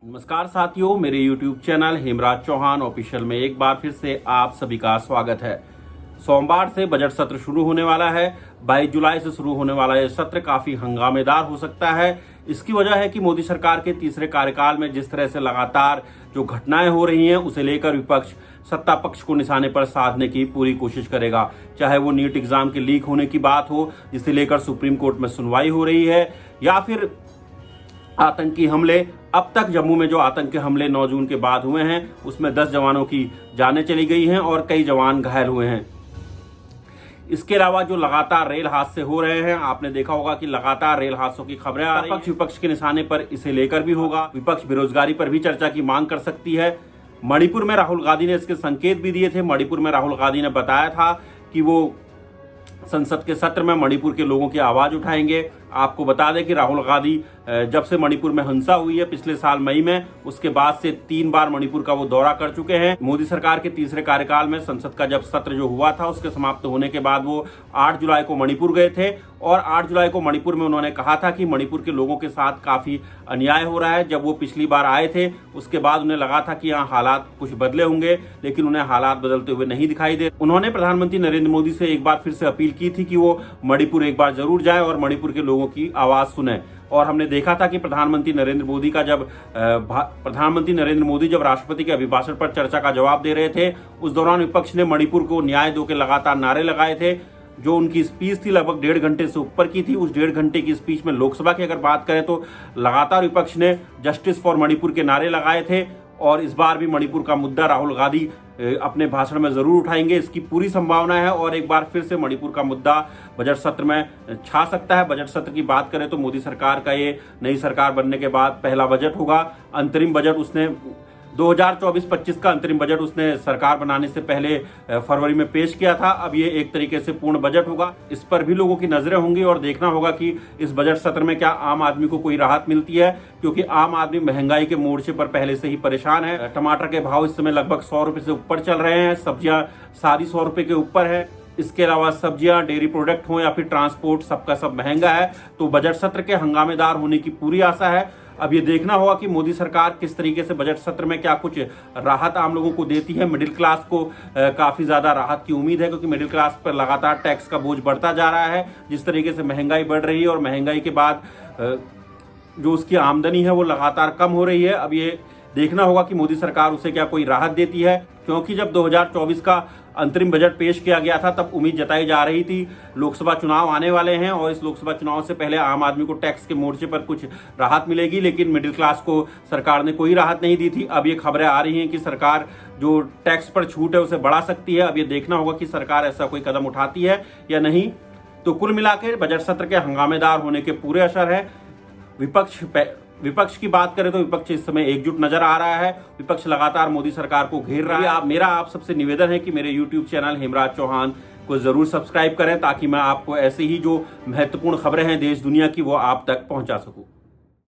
नमस्कार साथियों, मेरे YouTube channel Hemraj Chauhan official में एक बार फिर से आप सभी का स्वागत है। सोमवार से बजट सत्र शुरू होने वाला है। 22 जुलाई से शुरू होने वाला यह सत्र काफी हंगामेदार हो सकता है। इसकी वजह है कि मोदी सरकार के तीसरे कार्यकाल में जिस तरह से लगातार जो घटनाएं हो रही हैं उसे लेकर विपक्ष सत्ता पक्ष को निशाने पर साधने की पूरी कोशिश करेगा। चाहे वो नीट एग्जाम के लीक होने की बात हो, जिसे लेकर सुप्रीम कोर्ट में सुनवाई हो रही है, या फिर आतंकी हमले। अब तक जम्मू में जो आतंकी हमले 9 जून के बाद हुए हैं उसमें 10 जवानों की जानें चली गई हैं और कई जवान घायल हुए हैं। इसके अलावा जो लगातार रेल हादसे हो रहे हैं, आपने देखा होगा कि लगातार रेल हादसों की खबरें आ रही हैं। विपक्ष के निशाने पर इसे लेकर भी होगा। विपक्ष बेरोजगारी पर भी चर्चा की मांग कर सकती है। मणिपुर में राहुल गांधी ने इसके संकेत भी दिए थे। मणिपुर में राहुल गांधी ने बताया था कि वो संसद के सत्र में मणिपुर के लोगों की आवाज उठाएंगे। आपको बता दें कि राहुल गांधी जब से मणिपुर में हिंसा हुई है पिछले साल मई में, उसके बाद से 3 बार मणिपुर का वो दौरा कर चुके हैं। मोदी सरकार के तीसरे कार्यकाल में संसद का जब सत्र जो हुआ था उसके समाप्त होने के बाद वो 8 जुलाई को मणिपुर गए थे और 8 जुलाई को मणिपुर में उन्होंने कहा था कि मणिपुर के लोगों के साथ काफी अन्याय हो रहा है। जब वो पिछली बार आए थे उसके बाद उन्हें लगा था कि यहाँ हालात कुछ बदले होंगे, लेकिन उन्हें हालात बदलते हुए नहीं दिखाई दे। उन्होंने प्रधानमंत्री नरेंद्र मोदी से एक बार फिर से अपील की थी कि वो मणिपुर एक बार जरूर जाए और मणिपुर के लोगों की आवाज सुने। और हमने देखा था कि प्रधानमंत्री नरेंद्र मोदी जब राष्ट्रपति के अभिभाषण पर चर्चा का जवाब दे रहे थे, उस दौरान विपक्ष ने मणिपुर को न्याय दो के लगातार नारे लगाए थे। जो उनकी स्पीच थी लगभग 1.5 घंटे से ऊपर की थी। उस 1.5 घंटे की स्पीच में लोकसभा की अगर बात करें तो लगातार विपक्ष ने जस्टिस फॉर मणिपुर के नारे लगाए थे। और इस बार भी मणिपुर का मुद्दा राहुल गांधी अपने भाषण में जरूर उठाएंगे, इसकी पूरी संभावना है। और एक बार फिर से मणिपुर का मुद्दा बजट सत्र में छा सकता है। बजट सत्र की बात करें तो मोदी सरकार का ये नई सरकार बनने के बाद पहला बजट होगा। अंतरिम बजट उसने 2024-25 का अंतरिम बजट उसने सरकार बनाने से पहले फरवरी में पेश किया था। अब ये एक तरीके से पूर्ण बजट होगा। इस पर भी लोगों की नजरें होंगी और देखना होगा कि इस बजट सत्र में क्या आम आदमी को कोई राहत मिलती है, क्योंकि आम आदमी महंगाई के मोर्चे पर पहले से ही परेशान है। टमाटर के भाव इस समय लगभग 100 रुपए से ऊपर चल रहे हैं। सब्जियां सारी 100 रुपए के ऊपर है। इसके अलावा सब्जियां, डेयरी प्रोडक्ट हो या फिर ट्रांसपोर्ट, सबका सब महंगा है। तो बजट सत्र के हंगामेदार होने की पूरी आशा है। अब ये देखना होगा कि मोदी सरकार किस तरीके से बजट सत्र में क्या कुछ राहत आम लोगों को देती है। मिडिल क्लास को काफी ज्यादा राहत की उम्मीद है, क्योंकि मिडिल क्लास पर लगातार टैक्स का बोझ बढ़ता जा रहा है। जिस तरीके से महंगाई बढ़ रही है और महंगाई के बाद जो उसकी आमदनी है वो लगातार कम हो रही है। अब ये देखना होगा कि मोदी सरकार उसे क्या कोई राहत देती है, क्योंकि जब 2024 का अंतरिम बजट पेश किया गया था तब उम्मीद जताई जा रही थी लोकसभा चुनाव आने वाले हैं और इस लोकसभा चुनाव से पहले आम आदमी को टैक्स के मोर्चे पर कुछ राहत मिलेगी, लेकिन मिडिल क्लास को सरकार ने कोई राहत नहीं दी थी। अब ये खबरें आ रही हैं कि सरकार जो टैक्स पर छूट है उसे बढ़ा सकती है। अब ये देखना होगा कि सरकार ऐसा कोई कदम उठाती है या नहीं। तो कुल मिलाकर बजट सत्र के हंगामेदार होने के पूरे असर है। विपक्ष की बात करें तो विपक्ष इस समय एकजुट नजर आ रहा है। विपक्ष लगातार मोदी सरकार को घेर रहा है। मेरा आप सबसे निवेदन है कि मेरे YouTube चैनल हेमराज चौहान को जरूर सब्सक्राइब करें, ताकि मैं आपको ऐसे ही जो महत्वपूर्ण खबरें हैं देश दुनिया की वो आप तक पहुंचा सकूं।